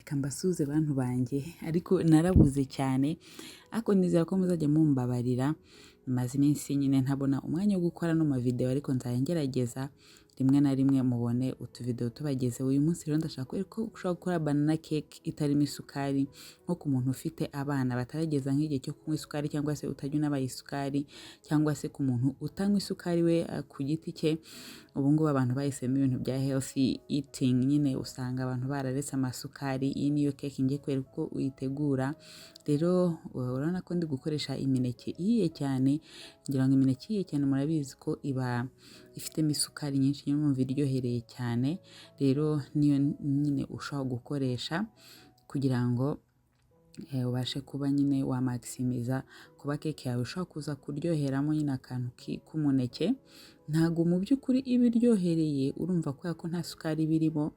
reka mbasuhuze bantu banjye ariko narabuze cyane ariko nizera ko muzajya mumbabarira maze iminsi nyine ntabona umwanya wo gukora no mavideo ariko nzagerageza rimwe na rimwe mubone utuvideo tubageze. Uyu munsi rero ndashaka kwereka ko ushobora gukora banana cake itarimo isukari nko ku muntu ufite abana batarageza nk'igihe cyo kunywa isukari cyangwa se utajya unabaye isukari cyangwa se ku muntu utanywa isukari we ku giti cye. Ubu ngubu abantu bahisemo ibintu bya healthy eating, nyine usanga abantu bararetse amasukari. Iyi niyo cake ngiye kwereka uko uyitegura. Rero urabona ko ndi gukoresha imineke ihiye cyane, ngira ngo imineke ihiye cyane murabizi ko iba ifitemo isukari nyinshi, niyo mpamvu iryohereye cyane. Rero niyo nyine ushobora gukoresha kugira ngo ubashe kuba nyine wa maximiza kuba cake yawe ushobora kuza kuryoheramo nyine akantu k'umuneke. Ntago mu by'ukuri iba iryohereye, urumva ko nta sukari birimo,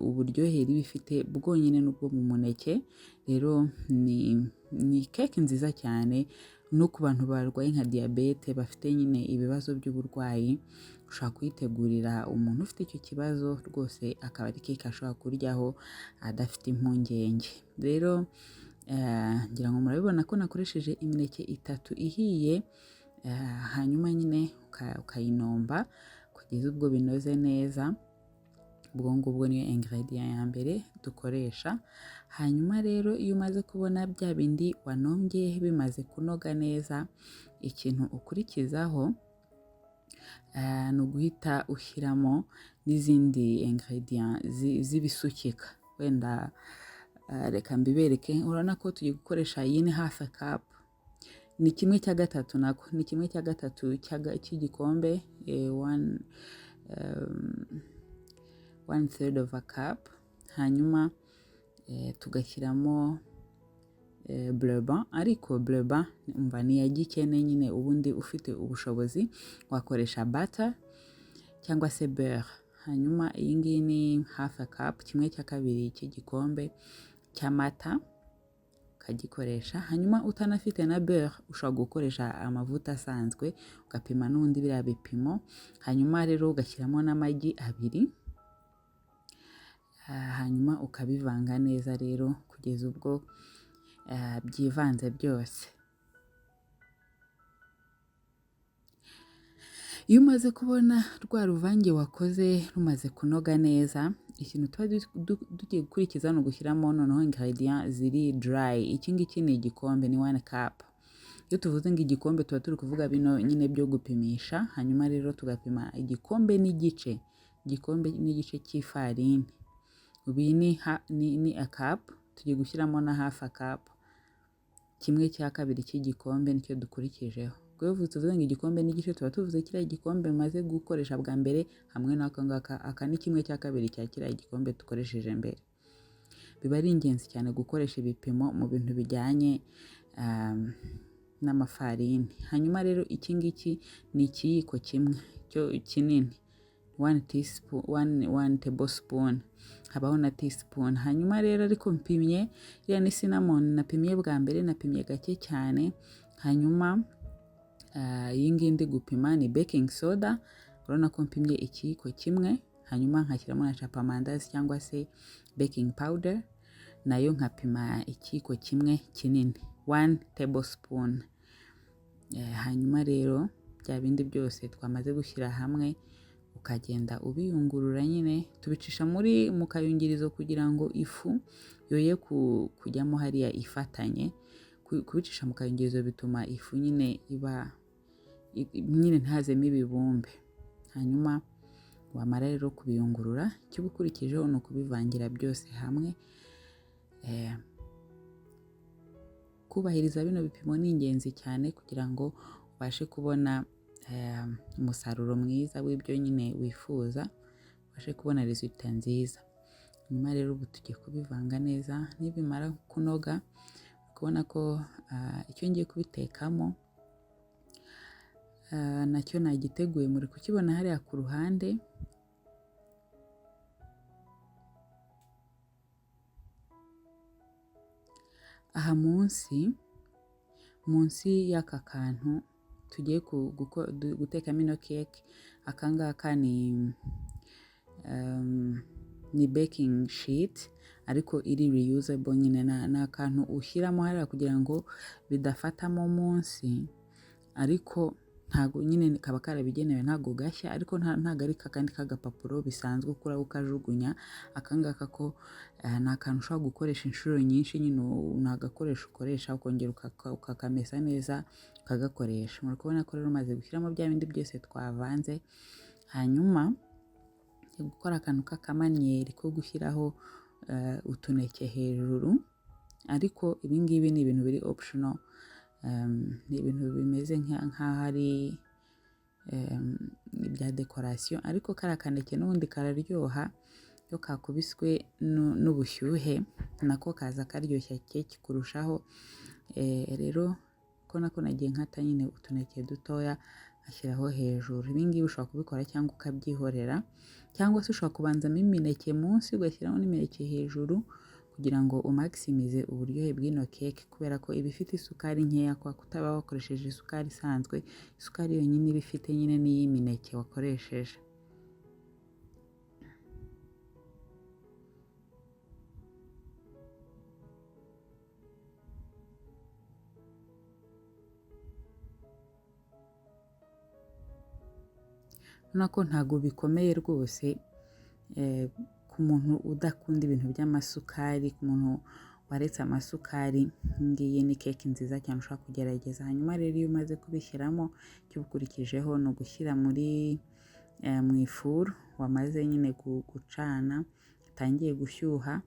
uburyohere bifite bwonyine n'ubwo mu muneke. Rero ni cake nziza cyane no ku bantu barwaye nka diabete, bafite nyine ibibazo by'uburwayi, ushobora kuyitegurira umuntu ufite icyo kibazo rwose, akaba ari cake ashobora kuryaho adafite impungenge. Rero ngira ngo murabibona ko nakoresheje imineke 3 ihiye, hanyuma nyine ukayinomba kugeza ubwo binoze neza. Ubwo ngubwo niyo ingredient ya mbere dukoresha. Hanyuma rero iyo umaze kubona bya bindi wanombye bimaze kunoga neza, ikintu ukurikizaho ni uguhita ushyiramo n'izindi ingredient z'ibisukika. Wenda reka mbibereke. Urabona ko tugiye gukoresha iyi ni half a cup, ni 1/3 nako ni 1/3 cy'igikombe, 1/3 of a cup. Hanyuma tugashyiramo bleu blanc, ariko bleu blanc umva ni ya gikene nyine. Ubundi ufite ubushobozi wakoresha butter cyangwa se beurre. Hanyuma iyi ngiyi ni half a cup, 1/2 cy'igikombe cy'amata ukagikoresha. Hanyuma utanafite na beurre ushobora gukoresha amavuta asanzwe ugapima n'ubundi biriya bipimo. Hanyuma rero ugashyiramo n'amagi 2, hanyuma ukabivanga neza rero kugeza ubwo byivanze byose. Iyo umaze kubona rwa ruvange wakoze rumaze kunoga neza, ikintu tuba tugiye gukurikiza ni ugushyiramo noneho ingredient ziri dry. Iki ngiki ni igikombe, ni 1 cup. Iyo tuvuze ngo igikombe tuba turi kuvuga bino nyine byo gupimisha. Hanyuma rero tugapima igikombe n'igice cy'ifarini. Ubu ni a cup, tugiye gushyiramo na half a cup, 1/2 cy'igikombe nicyo dukurikijeho. Ubwo tuvuze ngo igikombe n'igice tuba tuvuze kiriya igikombe maze gukoresha bwa mbere hamwe n'aka ngaka. Aka ni 1/2 cya kiriya igikombe dukoresheje mbere. Biba ari ingenzi cyane gukoresha ibipimo mu bintu bijyanye n'amafarini. Hanyuma rero iki ngiki ni ikiyiko kimwe cyo kinini, 1 tablespoon, habaho na teaspoon. Hanyuma rero ariko mpimye iriya ni cinnamon napimye bwa mbere, napimye gake cyane. Hanyuma iyi ngiyi ndi gupima ni baking soda. Urabona ko mpimye ikiyiko kimwe, hanyuma nkashyiramo na chapamandazi cyangwa se baking powder, nayo nkapima ikiyiko kimwe kinini, 1 tablespoon. Hanyuma rero bya bindi byose twamaze gushyira hamwe ukagenda ubiyungurura nyine. Tubicisha mu kayungirizo kugira ngo ifu yoye kujyamo hariya ifatanye. Kubicisha mu kayungirizo bituma ifu nyine iba nyine ntazemo ibibumbe. Hanyuma wamara rero kubiyungurura, icyo gukurikijeho ni ukubivangira byose hamwe. Kubahiriza bino bipimo ni ingenzi cyane kugira ngo ubashe kubona umusaruro mwiza w'ibyo nyine wifuza, ubashe kubona resultat nziza. Nyuma rero ubu tugiye kubivanga neza. Nibimara kunoga ukabona ko icyo ngiye kubitekamo nacyo nagiteguye, muri kukibona hariya ku ruhande. Aha munsi y'aka kantu tugiye gutekamo ino cake, akangaka ni baking sheet. ariko iri reusable nyine ni akantu ushyiramo hariya kugira ngo bidafatamo munsi, ariko ntago nyine kaba karabigenewe ntago gashya, ariko ntago ari kakandi k'agapapuro bisanzwe ukura ukajugunya. Akangaka ko ni akantu ushobora gukoresha inshuro nyinshi, nyine ni agakoresho ukoresha ukongera ukakamesa neza ukagakoresha. Muri kubona ko rero umaze gushyiramo bya bindi byose twavanze, hanyuma gukora akantu k'akamaniyeri ko gushyiraho utuneke hejuru, ariko ibi ngibi ni ibintu biri optional. Ni ibintu bimeze nk'aho ari ibya decoration, ariko kariya kaneke n'ubundi kararyoha iyo kakubiswe n'ubushyuhe, nako kaza karyoshya keke kurushaho. Rero ko nako nagiye nkata nyine utuneke dutoya ashyiraho hejuru. Ibi ngibi ushobora kubikora cyangwa ukabyihorera, cyangwa se ushobora kubanzamo imineke munsi ugashyiraho n'imineke hejuru kugira ngo umaximize uburyohe bw'ino keke, kubera ko iba ifite isukari nkeya, kwa kutaba wakoresheje isukari isanzwe, isukari yonyine iba ifite nyine n'iy'imineke wakoresheje. Urabona ko ntago bikomeye rwose ku muntu udakunda ibintu by'amasukari, ku muntu waretse amasukari. Ngiyi ni keke nziza cyane ushobora kugerageza. Hanyuma rero iyo umaze kubishyiramo, icyo ukurikijeho ni ugushyira mu ifuru wamaze nyine gucana, itangiye gushyuha,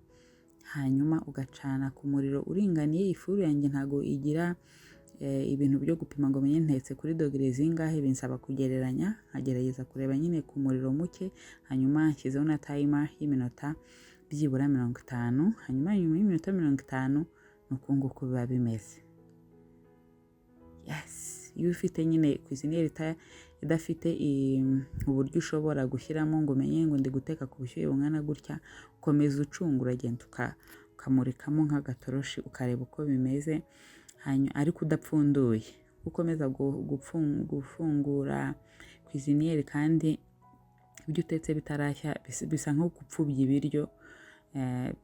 hanyuma ugacana ku muriro uringaniye. Ifuru yanjye ntago igira ibintu byo gupima ngo menye ntetse kuri dogere zingahe, binsaba kugereranya, nkagerageza kureba nyine ku muriro muke, hanyuma nshyizeho na timer y'iminota byibura 50. Hanyuma nyuma y'iminota 50 nuko nguko biba bimeze. Yes, iyo ufite nyine cuisiniere idafite uburyo ushobora gushyiramo ngo umenye ngo ndi guteka ku bushyuhe bungana gutya, ukomeza ucunga, uragenda ukamurikamo nk'agatoroshi ukareba uko bimeze, ariko udapfunduye. Ukomeza gufungura cuisiniere kandi ibyo utetse bitarashya bisa nko gupfubya ibiryo.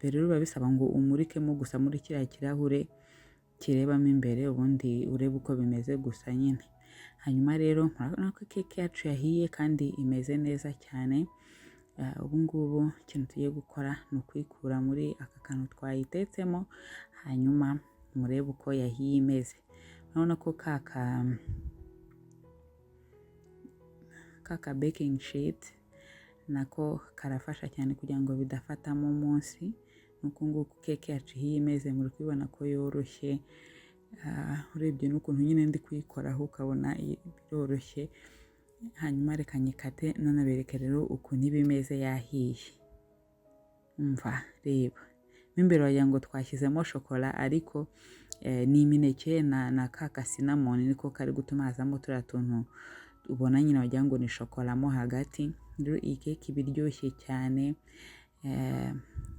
Rero biba bisaba ngo umurikemo gusa muri kiriya kirahure kirebamo imbere, ubundi urebe uko bimeze gusa nyine. Hanyuma rero murabona ko keke yacu yahiye kandi imeze neza cyane. Ubu ngubu ikintu tugiye gukora ni ukuyikura muri aka kantu twayitetsemo, hanyuma murebe uko yahiye imeze. Urabona ko kaka baking sheet nako karafasha cyane kugira ngo bidafatamo munsi. Nuko nguko keke yacu ihiye imeze, muri kubibona ko yoroshye. Urebye n'ukuntu nyine ndi kuyikoraho ukabona biroroshye. Hanyuma reka nyikate none bereke rero ukuntu iba imeze yahiye. Umva reba, imbere wagira ngo twashyizemo shokora, ariko ni imineke na kaka cinnamon niko kari gutuma hazamo turiya tuntu ubona nyine wagira ngo ni shokora mo hagati. Rero iyi keke iba iryoshye cyane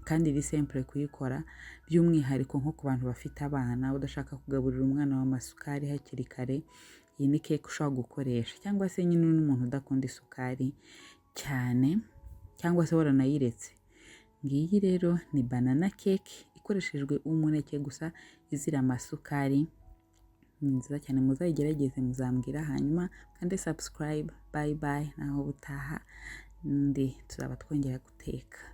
kandi iri simple kuyikora, by'umwihariko nko ku bantu bafite abana udashaka kugaburira umwana w'amasukari hakiri kare. Iyi ni keke ushobora gukoresha, cyangwa se nyine n'umuntu udakunda isukari cyane, cyangwa se waranayiretse. Ngiyi rero ni banana cake ikoreshejwe umuneke gusa izira amasukari. Ni nziza cyane, muzayigerageze muzambwira, hanyuma kandi subscribe. Bye bye, naho butaha tuzaba twongera guteka.